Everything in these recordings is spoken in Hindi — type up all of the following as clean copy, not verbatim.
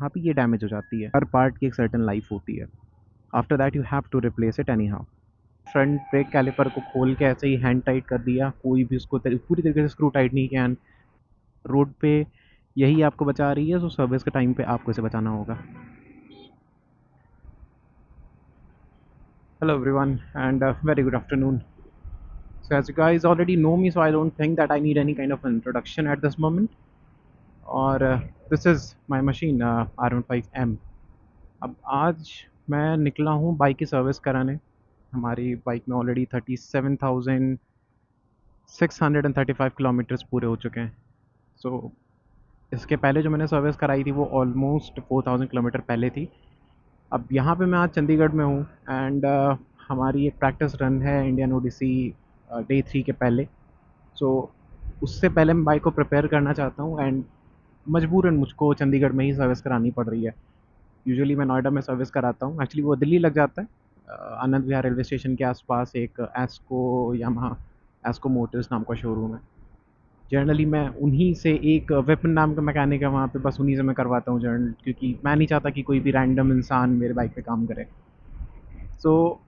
यहाँ पे ये डैमेज हो जाती है। हर पार्ट की एक सर्टेन लाइफ होती है। After that you have to replace it anyhow. Front brake caliper को खोल के ऐसे ही हैंड टाइट कर दिया, कोई भी उसको पूरी तरीके से स्क्रू टाइट नहीं किया। रोड पे यही आपको बचा रही है, तो सर्विस के टाइम पे आपको इसे बचाना होगा। Hello everyone, and very good afternoon. So as you guys already know me, so I don't think that I need any kind of introduction at this moment. और this is my machine R15M. अब आज मैं निकला हूँ बाइक की सर्विस कराने। हमारी बाइक में ऑलरेडी 37,635 किलोमीटर्स पूरे हो चुके हैं। सो इसके पहले जो मैंने सर्विस कराई थी वो ऑलमोस्ट 4,000 किलोमीटर पहले थी। अब यहाँ पे मैं आज चंडीगढ़ में हूँ, एंड हमारी एक प्रैक्टिस रन है इंडियन ओडिसी डे 3 के पहले। सो उससे पहले मैं बाइक को प्रिपेयर करना चाहता हूँ, एंड मजबूरन मुझको चंडीगढ़ में ही सर्विस करानी पड़ रही है। यूजुअली मैं नोएडा में सर्विस कराता हूँ, एक्चुअली वो दिल्ली लग जाता है। आनंद विहार रेलवे स्टेशन के आसपास एक एस्को यामाहा एस्को मोटर्स नाम का शोरूम है। जनरली मैं उन्हीं से, एक विपिन नाम का मैकेनिक है वहाँ पे, बस उन्हीं से मैं करवाता हूँ जनरल, क्योंकि मैं नहीं चाहता कि कोई भी रैंडम इंसान मेरे बाइक पे काम करे। सो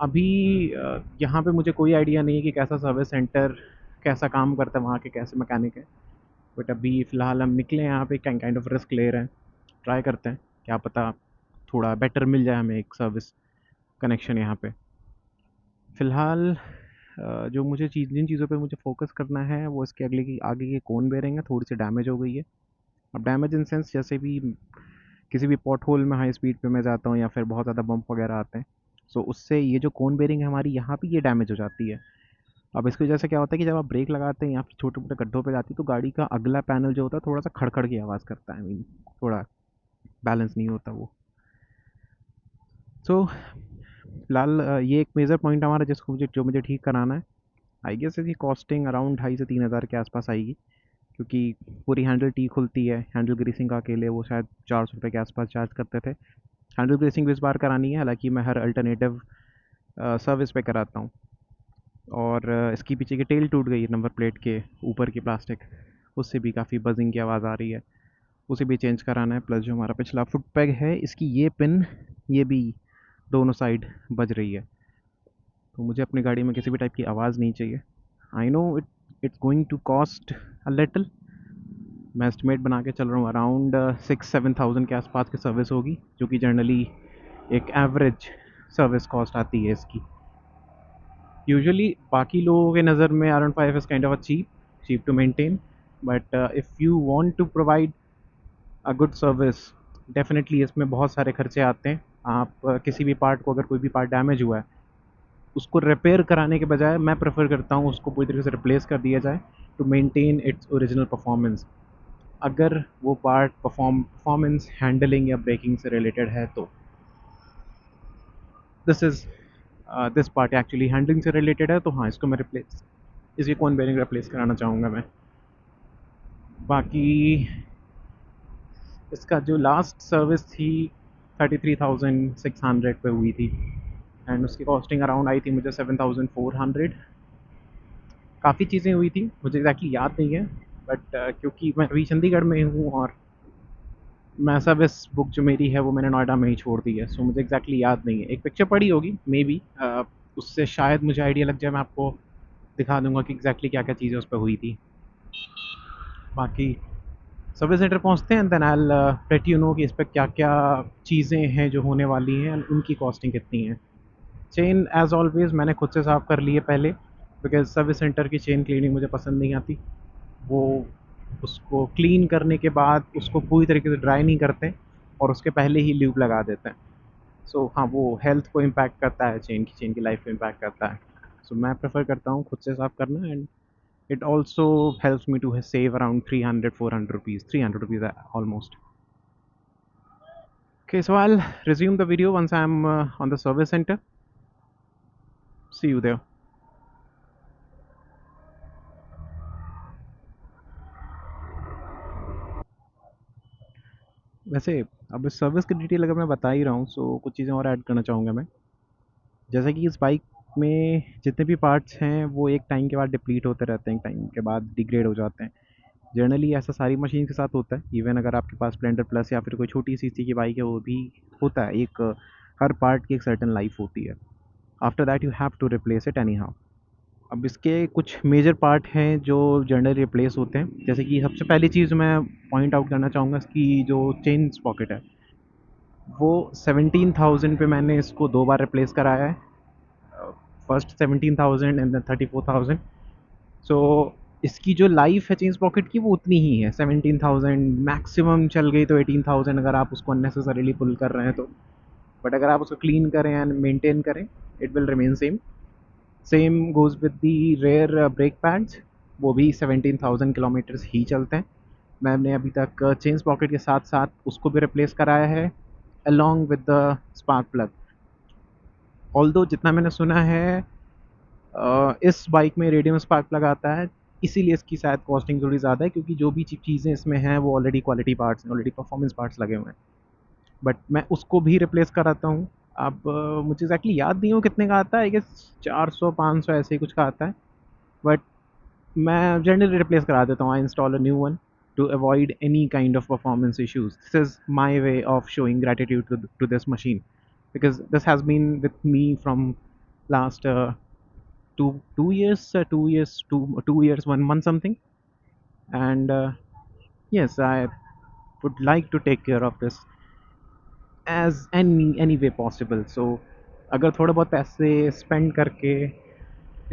अभी यहाँ पे मुझे कोई आइडिया नहीं है कि कैसा सर्विस सेंटर कैसा काम करता है, वहाँ के कैसे मैकेनिक हैं। बट अभी फ़िलहाल हम निकले हैं यहाँ पे, काइंड ऑफ रिस्क ले रहे हैं, ट्राई करते हैं, क्या पता थोड़ा बेटर मिल जाए हमें एक सर्विस कनेक्शन यहाँ पे। फ़िलहाल जो मुझे जिन चीज़ों पे मुझे फ़ोकस करना है वो इसके आगे की कोन बेयरिंग है, थोड़ी सी डैमेज हो गई है। अब डैमेज इन सेंस, जैसे भी किसी भी पॉट होल में हाई स्पीड पे मैं जाता हूँ या फिर बहुत ज़्यादा बम्प वगैरह आते हैं, सो उससे ये जो कोन बेयरिंग है हमारी यहाँ पे, ये डैमेज हो जाती है। अब इसकी वजह से क्या होता है कि जब आप ब्रेक लगाते हैं या फिर छोटे मोटे गड्ढों पे जाती है, तो गाड़ी का अगला पैनल जो होता है थोड़ा सा खड़खड़ की आवाज़ करता है। थोड़ा बैलेंस नहीं होता वो। सो फिलहाल ये एक मेजर पॉइंट हमारा जिसको मुझे ठीक कराना है। आई गेस इसकी कॉस्टिंग अराउंड 2,500 से 3,000 के आसपास आएगी, क्योंकि पूरी हैंडल टी खुलती है। हैंडल ग्रीसिंग का अकेले वो शायद 400 रुपये के आसपास चार्ज करते थे। हैंडल ग्रीसिंग भी इस बार करानी है, हालांकि मैं हर अल्टरनेटिव सर्विस पे कराता हूँ। और इसकी पीछे की टेल टूट गई है, नंबर प्लेट के ऊपर की प्लास्टिक, उससे भी काफ़ी बजिंग की आवाज़ आ रही है, उसे भी चेंज कराना है। प्लस जो हमारा पिछला फुट पैग है, इसकी ये पिन, ये भी दोनों साइड बज रही है। तो मुझे अपनी गाड़ी में किसी भी टाइप की आवाज़ नहीं चाहिए। I know it's going to cost a little. मैं एस्टिमेट बना के चल रहा हूँ अराउंड 6-7 थाउजेंड के आसपास की सर्विस होगी, जो कि जनरली एक एवरेज सर्विस कॉस्ट आती है इसकी। यूजुअली बाकी लोगों के नज़र में R15 is kind of a cheap to maintain, but if you want to provide a good service, definitely इसमें बहुत सारे खर्चे आते हैं। आप किसी भी पार्ट को, अगर कोई भी पार्ट डैमेज हुआ है, उसको रिपेयर कराने के बजाय मैं प्रेफर करता हूँ उसको पूरी तरीके से रिप्लेस कर दिया जाए, to maintain its original performance. अगर वो पार्ट परफॉर्मेंस, हैंडलिंग या ब्रेकिंग से रिलेटेड है, तो this is this part actually handling से रिलेटेड है, तो हाँ, इसको मैं रिप्लेस, इसी कौन बेरिंग रिप्लेस कराना चाहूँगा मैं। बाकी इसका जो लास्ट सर्विस थी 33,600 पे हुई थी, एंड उसकी कॉस्टिंग अराउंड आई थी मुझे 7,400। काफ़ी चीज़ें हुई थी, मुझे एग्जैक्टली याद नहीं है, बट क्योंकि मैं अभी चंडीगढ़ में हूँ और मैं सर्विस बुक जो मेरी है वो मैंने नोएडा में ही छोड़ दी है, सो मुझे एग्जैक्टली याद नहीं है। एक पिक्चर पड़ी होगी मे बी, उससे शायद मुझे आइडिया लग जाए, मैं आपको दिखा दूंगा कि एग्जैक्टली क्या क्या चीज़ें उस पर हुई थी। बाकी सर्विस सेंटर पहुंचते हैं, then I let you know कि इस पर क्या क्या चीज़ें हैं जो होने वाली हैं, उनकी कॉस्टिंग कितनी है। चेन एज़ ऑलवेज़ मैंने खुद से साफ़ कर ली है पहले, बिकॉज़ सर्विस सेंटर की चेन क्लीनिंग मुझे पसंद नहीं आती। वो उसको क्लीन करने के बाद उसको पूरी तरीके से ड्राई नहीं करते और उसके पहले ही ल्यूब लगा देते हैं। सो हाँ, वो हेल्थ को इम्पैक्ट करता है, चेन की लाइफ को इम्पैक्ट करता है। सो मैं प्रेफर करता हूँ खुद से साफ़ करना, and it also helps me to save around 300-400 rupees, 300 rupees almost. Okay, so I'll resume the video once I'm on the service center. See you there. वैसे अब इस सर्विस की डिटेल अगर मैं बता ही रहा हूँ, सो कुछ चीज़ें और ऐड करना चाहूँगा मैं। जैसे कि इस बाइक में जितने भी पार्ट्स हैं वो एक टाइम के बाद डिप्लीट होते रहते हैं, एक टाइम के बाद डिग्रेड हो जाते हैं। जनरली ऐसा सारी मशीन के साथ होता है, इवन अगर आपके पास स्प्लेंडर प्लस या फिर कोई छोटी सी की बाइक है वो भी होता है। एक हर पार्ट की एक सर्टन लाइफ होती है। After that you have to replace it anyhow. अब इसके कुछ मेजर पार्ट हैं जो जनरली रिप्लेस होते हैं, जैसे कि सबसे पहली चीज़ मैं पॉइंट आउट करना चाहूँगा इसकी जो चेन स्पॉकेट है, वो 17,000 पे मैंने इसको 2 बार रिप्लेस कराया है। First 17,000 and then 34,000। सो इसकी जो लाइफ है चेन पॉकेट की वो उतनी ही है 17,000, मैक्सिमम चल गई तो 18,000 अगर आप उसको अननेसेसरीली पुल कर रहे हैं तो। बट अगर आप उसको क्लीन करें एंड मेंटेन करें, it will remain same. Same goes with the rear brake pads, वो भी 17,000 किलोमीटर्स ही चलते हैं। मैंने अभी तक चेन पॉकेट के साथ साथ उसको भी रिप्लेस कराया है along with the spark plug. Although जितना मैंने सुना है इस बाइक में रेडियम स्पार्क प्लग आता है, इसीलिए इसकी शायद कॉस्टिंग थोड़ी ज़्यादा है, क्योंकि जो भी चीज़ें इसमें हैं वो ऑलरेडी क्वालिटी पार्ट्स हैं, ऑलरेडी परफॉर्मेंस पार्ट्स लगे हुए हैं। बट मैं उसको भी रिप्लेस कराता हूँ। अब मुझे एग्जैक्टली याद नहीं हो कितने का आता है, आई गेस 400-500 ऐसे ही कुछ का आता है। बट मैं जनरली रिप्लेस करा देता हूँ। I install a new one to avoid any kind of performance issues. This is my way of showing gratitude to this machine, because this has been with me from last 2 years, 2 years 1 month something. And yes, I would like to take care of this as any way possible. So अगर थोड़े बहुत पैसे स्पेंड करके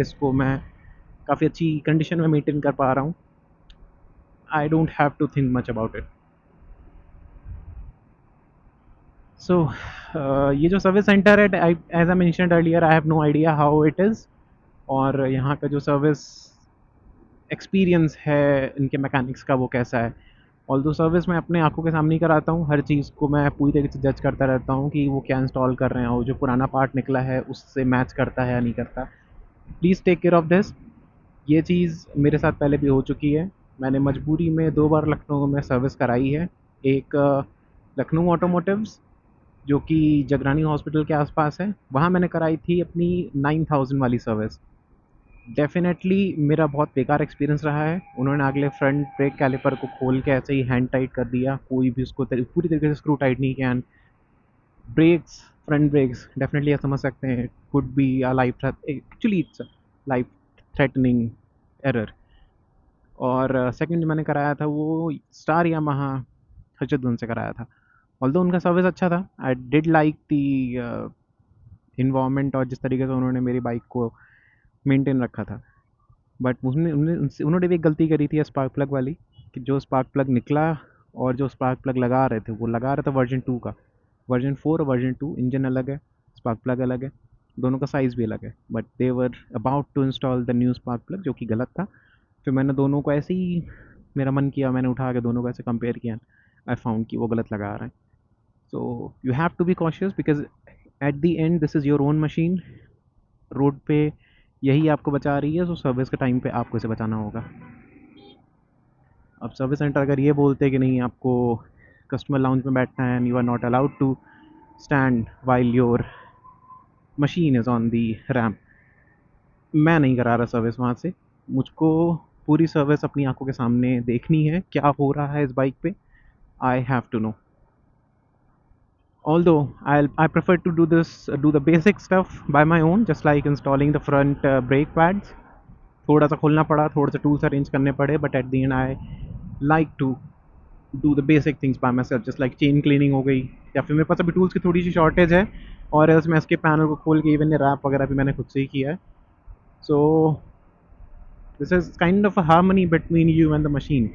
इसको मैं काफ़ी अच्छी कंडीशन में मेंटेन कर पा रहा हूँ, I don't have to think much about it. So ये जो सर्विस सेंटर है, as I mentioned earlier, I have no idea how it is. और यहाँ का जो सर्विस एक्सपीरियंस है इनके मैकेनिक्स का वो कैसा है। ऑल्दो सर्विस मैं अपने आंखों के सामने ही कराता हूँ, हर चीज़ को मैं पूरी तरीके से जज करता रहता हूँ कि वो क्या इंस्टॉल कर रहे हैं और जो पुराना पार्ट निकला है उससे मैच करता है या नहीं करता। Please take care of this. ये चीज़ मेरे साथ पहले भी हो चुकी है। मैंने मजबूरी में 2 बार लखनऊ में सर्विस कराई है। एक लखनऊ ऑटोमोटिव्स, जो कि जगरानी हॉस्पिटल के आसपास है, वहाँ मैंने कराई थी अपनी 9,000 वाली सर्विस। डेफ़िनेटली मेरा बहुत बेकार एक्सपीरियंस रहा है। उन्होंने अगले फ्रंट ब्रेक कैलिपर को खोल के ऐसे ही हैंड टाइट कर दिया, कोई भी उसको पूरी तरीके से स्क्रू टाइट नहीं किया। And brakes, front brakes definitely आप समझ सकते हैं, could be a life threat, actually it's a life threatening error. और सेकंड जो मैंने कराया था वो स्टार यामाहा हर्षदगंज से कराया था। ऑल्दो उनका सर्विस अच्छा था, I did like the environment और जिस तरीके से उन्होंने मेरी बाइक को मेंटेन रखा था। बट उन्होंने भी एक गलती करी थी स्पार्क प्लग वाली, कि जो स्पार्क प्लग निकला और जो स्पार्क प्लग लगा रहे थे वो लगा रहे थे वर्जन 2 का। वर्जन 4 और वर्जन 2, इंजन अलग है, स्पार्क प्लग अलग है, दोनों का साइज़ भी अलग है। But they were about to install the new spark plug, जो कि गलत था। फिर मैंने दोनों को ऐसे ही, मेरा मन किया, मैंने उठा के दोनों को ऐसे कंपेयर किया। आई फाउंड कि वो गलत लगा रहे हैं। So you have to be cautious, because at the end this is your own machine. Road पे यही आपको बचा रही है, तो सर्विस के टाइम पे आपको इसे बचाना होगा। अब सर्विस सेंटर अगर ये बोलते हैं कि नहीं, आपको कस्टमर लाउंज में बैठना है and you are not allowed to stand while your machine is on the ramp, मैं नहीं करा रहा सर्विस वहाँ से। मुझको पूरी सर्विस अपनी आंखों के सामने देखनी है, क्या हो रहा है इस बाइक पे, I have to know. Although I prefer to do the basic stuff by my own, just like installing the front brake pads. थोड़ा सा खोलना पड़ा, थोड़े से टूल्स अरेंज करने पड़े, but at the end I like to do the basic things by myself, just like chain cleaning हो गई, या फिर मेरे पास अभी टूल्स की थोड़ी सी शॉर्टेज है, और एल्स मैं इसके पैनल को खोल के इवन रैप वगैरह भी मैंने खुद से ही किया है। So this is kind of a harmony between you and the machine.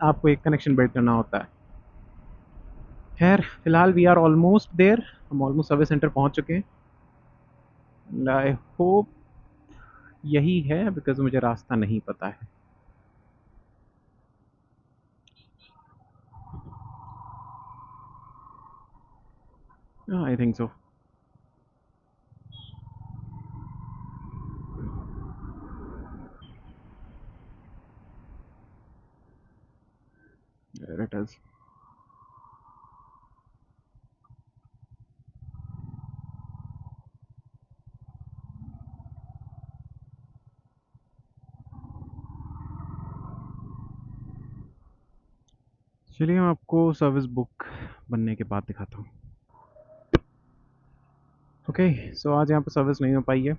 आपको एक कनेक्शन बिल्ड करना होता है। खैर फिलहाल वी आर ऑलमोस्ट देयर, हम ऑलमोस्ट सर्विस सेंटर पहुंच चुके हैं। आई होप यही है, बिकॉज मुझे रास्ता नहीं पता है। I think so. It is. चलिए मैं आपको सर्विस बुक बनने के बाद दिखाता हूँ। ओके, सो आज यहाँ पे सर्विस नहीं हो पाई है।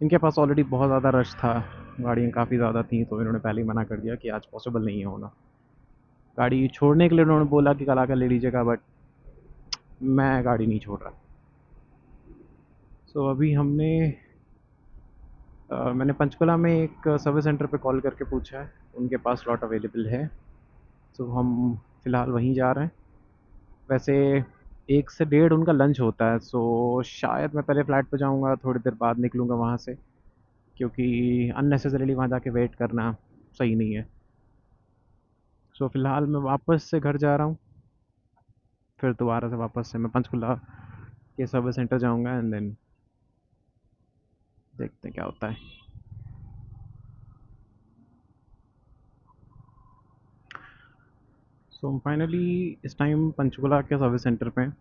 इनके पास ऑलरेडी बहुत ज़्यादा रश था, गाड़ियाँ काफ़ी ज़्यादा थी, तो इन्होंने पहले ही मना कर दिया कि आज पॉसिबल नहीं है होना। गाड़ी छोड़ने के लिए उन्होंने बोला कि कल आकर ले लीजिएगा, बट मैं गाड़ी नहीं छोड़ रहा। सो अभी मैंने पंचकुला में एक सर्विस सेंटर पे कॉल करके पूछा है, उनके पास स्लॉट अवेलेबल है। सो हम फ़िलहाल वहीं जा रहे हैं। वैसे 1 से डेढ़ उनका लंच होता है, सो शायद मैं पहले फ्लैट पे जाऊँगा, थोड़ी देर बाद निकलूँगा वहाँ से, क्योंकि अननेसेसरीली वहाँ जाके वेट करना सही नहीं है। सो फ़िलहाल मैं वापस से घर जा रहा हूँ, फिर दोबारा से वापस से मैं पंचकुला के सर्विस सेंटर जाऊँगा एंड देन देखते हैं क्या होता है। सो फाइनली इस टाइम पंचकुला के सर्विस सेंटर पे हैं।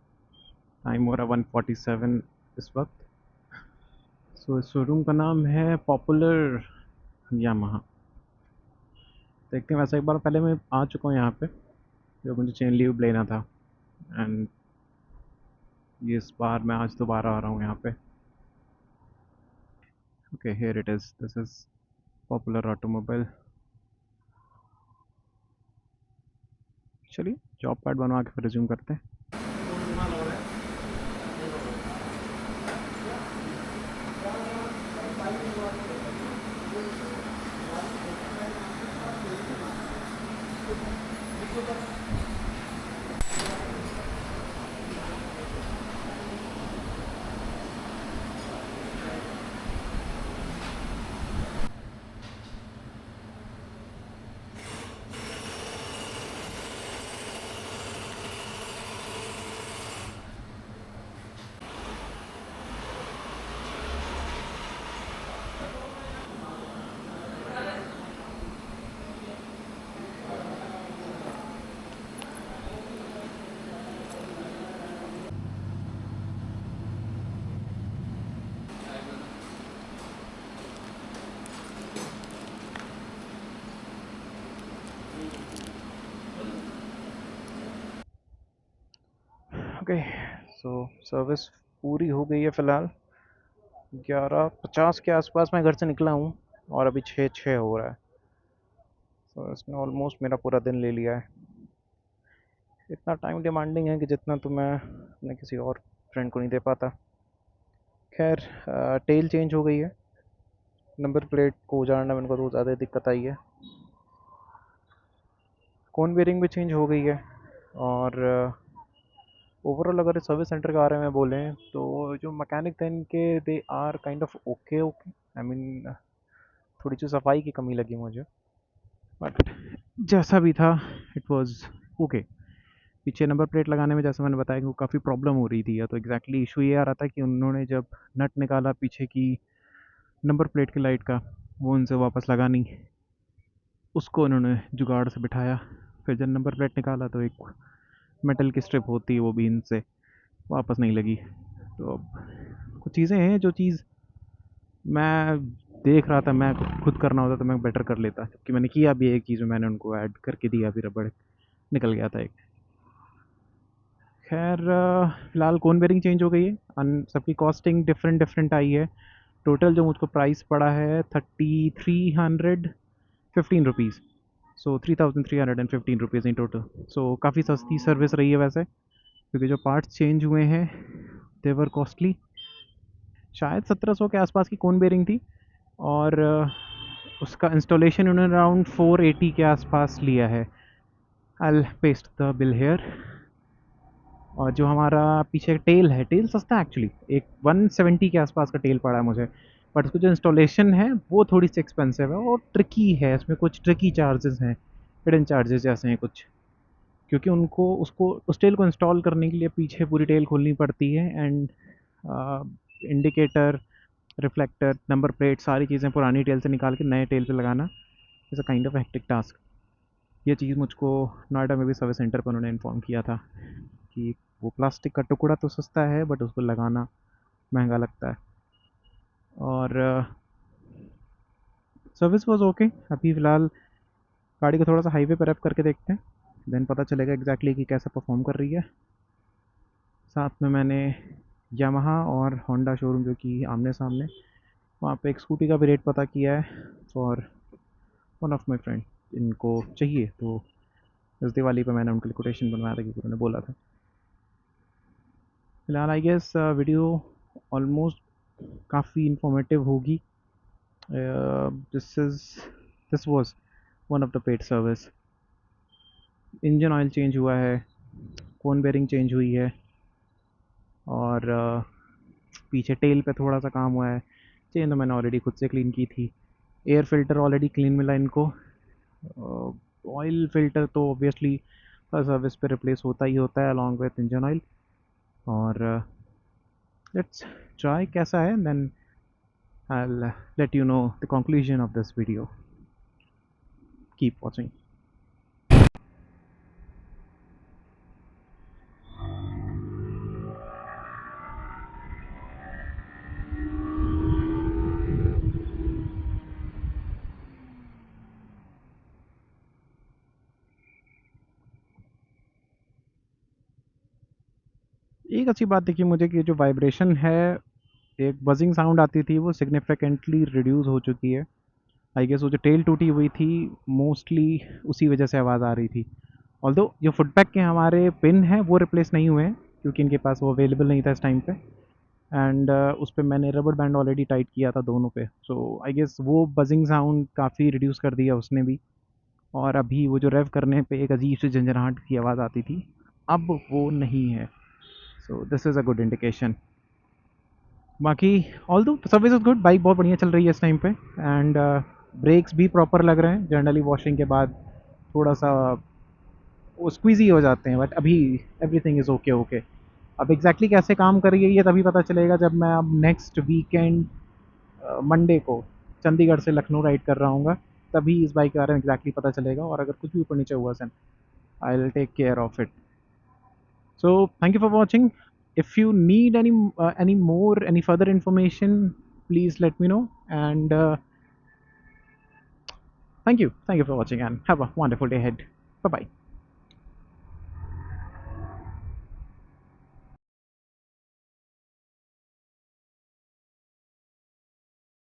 टाइम हो रहा है 1:47 इस वक्त। सो इस शोरूम का नाम है पॉपुलर यामाहा। देखते हैं, वैसे एक बार पहले मैं आ चुका हूँ यहाँ पे, जब मुझे चेन लीव लेना था, एंड ये इस बार मैं आज दोबारा आ रहा हूँ यहाँ पे। Okay, here it is, this is popular automobile. चलिए जॉब कार्ड बनवा के फिर रिज्यूम करते हैं। ओके, सो सर्विस पूरी हो गई है फ़िलहाल। 11:50 के आसपास मैं घर से निकला हूँ और अभी 6:06 हो रहा है। सो इसने ऑलमोस्ट मेरा पूरा दिन ले लिया है। इतना टाइम डिमांडिंग है कि जितना तो मैं अपने किसी और फ्रेंड को नहीं दे पाता। खैर, टेल चेंज हो गई है, नंबर प्लेट को उजाड़ने में उनको तो ज़्यादा दिक्कत आई है। कोन बेरिंग भी चेंज हो गई है, और ओवरऑल अगर सर्विस सेंटर के बारे में बोलें तो जो मैकेनिक थे इनके, they are kind of okay okay. I mean थोड़ी सी सफाई की कमी लगी मुझे, बट जैसा भी था इट वाज ओके। पीछे नंबर प्लेट लगाने में जैसे मैंने बताया कि वो काफ़ी प्रॉब्लम हो रही थी, या तो एग्जैक्टली इशू ये आ रहा था कि उन्होंने जब नट निकाला पीछे की नंबर प्लेट की लाइट का, वो उनसे वापस लगा नहीं, उसको उन्होंने जुगाड़ से बिठाया। फिर जब नंबर प्लेट निकाला तो एक मेटल की स्ट्रिप होती है, वो भी इनसे वापस नहीं लगी। तो अब कुछ चीज़ें हैं जो चीज़ मैं देख रहा था, मैं खुद करना होता तो मैं बेटर कर लेता, क्योंकि मैंने किया भी एक चीज़ में, मैंने उनको ऐड करके दिया, फिर रबड़ निकल गया था एक। खैर, फ़िलहाल कोन बेरिंग चेंज हो गई है, सबकी कॉस्टिंग डिफरेंट डिफरेंट आई है। टोटल जो मुझको प्राइस पड़ा है 3315 rupees. So 3315 rupees in total. So काफ़ी सस्ती सर्विस रही है वैसे, क्योंकि जो पार्ट्स चेंज हुए हैं देवर कॉस्टली। शायद 1700 के आसपास की कोन बेरिंग थी, और उसका इंस्टॉलेशन उन्होंने अराउंड 480 के आसपास लिया है। आई पेस्ट द बिल हेयर। और जो हमारा पीछे टेल है, टेल सस्ता है एक्चुअली, एक 170 के आसपास का टेल पड़ा है मुझे, बट उसकी जो इंस्टॉलेशन है वो थोड़ी सी एक्सपेंसिव है और ट्रिकी है, इसमें कुछ ट्रिकी चार्जेस हैं, हिडन चार्जेस जैसे हैं कुछ, क्योंकि उनको उसको उस टेल को इंस्टॉल करने के लिए पीछे पूरी टेल खोलनी पड़ती है, and indicator, reflector, number plate, सारी चीज़ें पुरानी टेल से निकाल के नए टेल पे लगाना is a kind of hectic task. ये चीज़ मुझको नोएडा में भी सर्विस सेंटर पर उन्होंने इन्फॉर्म किया था कि वो प्लास्टिक का टुकड़ा तो सस्ता है, बट उसको लगाना महंगा लगता है। और सर्विस वाज ओके। अभी फ़िलहाल गाड़ी को थोड़ा सा हाईवे पर अप करके देखते हैं, देन पता चलेगा एग्जैक्टली कि कैसा परफॉर्म कर रही है। साथ में मैंने यामाहा और होंडा शोरूम जो कि आमने सामने, वहाँ पे एक स्कूटी का भी रेट पता किया है for one of my friend. इनको चाहिए तो इस दिवाली पे मैंने उनके लिए कोटेशन बनवाया था क्योंकि उन्होंने बोला था। फिलहाल आई गेस वीडियो ऑलमोस्ट काफ़ी इंफॉर्मेटिव होगी। This is this was one of the paid service. Engine oil change हुआ है, कोन बेरिंग चेंज हुई है, और पीछे टेल पे थोड़ा सा काम हुआ है। चेन तो मैंने ऑलरेडी खुद से क्लीन की थी। एयर फिल्टर ऑलरेडी क्लीन मिला इनको। ऑयल फिल्टर तो ऑब्वियसली हर सर्विस पे रिप्लेस होता ही होता है अलॉन्ग विथ इंजन ऑयल। और लेट्स ट्राई कैसा है, then I'll let you know the conclusion of this video. Keep watching. एक अच्छी बात देखी मुझे कि जो वाइब्रेशन है, एक बजिंग साउंड आती थी, वो सिग्निफिकेंटली रिड्यूस हो चुकी है। आई गेस वो जो टेल टूटी हुई थी, मोस्टली उसी वजह से आवाज़ आ रही थी। ऑल्दो जो फुटपैक के हमारे पिन हैं वो रिप्लेस नहीं हुए हैं क्योंकि इनके पास वो अवेलेबल नहीं था इस टाइम पे। एंड उस पर मैंने रबर बैंड ऑलरेडी टाइट किया था दोनों पे, सो आई गेस वो बजिंग साउंड काफ़ी रिड्यूस कर दिया उसने भी। और अभी वो जो रेव करने पे एक अजीब सी झंझनाहट की आवाज़ आती थी, अब वो नहीं है। So this is a good indication. बाकी ऑल दो सर्विस इज़ गुड, बाइक बहुत बढ़िया चल रही है इस टाइम पे। एंड ब्रेक्स भी प्रॉपर लग रहे हैं। जनरली वॉशिंग के बाद थोड़ा सा वो स्क्वीजी हो जाते हैं, बट अभी एवरीथिंग इज़ ओके ओके। अब एग्जैक्टली कैसे काम कर रही है ये तभी पता चलेगा जब मैं अब नेक्स्ट वीकेंड मंडे को चंडीगढ़ से लखनऊ राइड कर रहा हूँ, तभी इस बाइक के बारे में एग्जैक्टली पता चलेगा। और अगर कुछ भी ऊपर नीचे हुआ sir, I will take care of it. So thank you for watching. If you need any more any further information, please let me know. And thank you for watching and have a wonderful day ahead. Bye bye.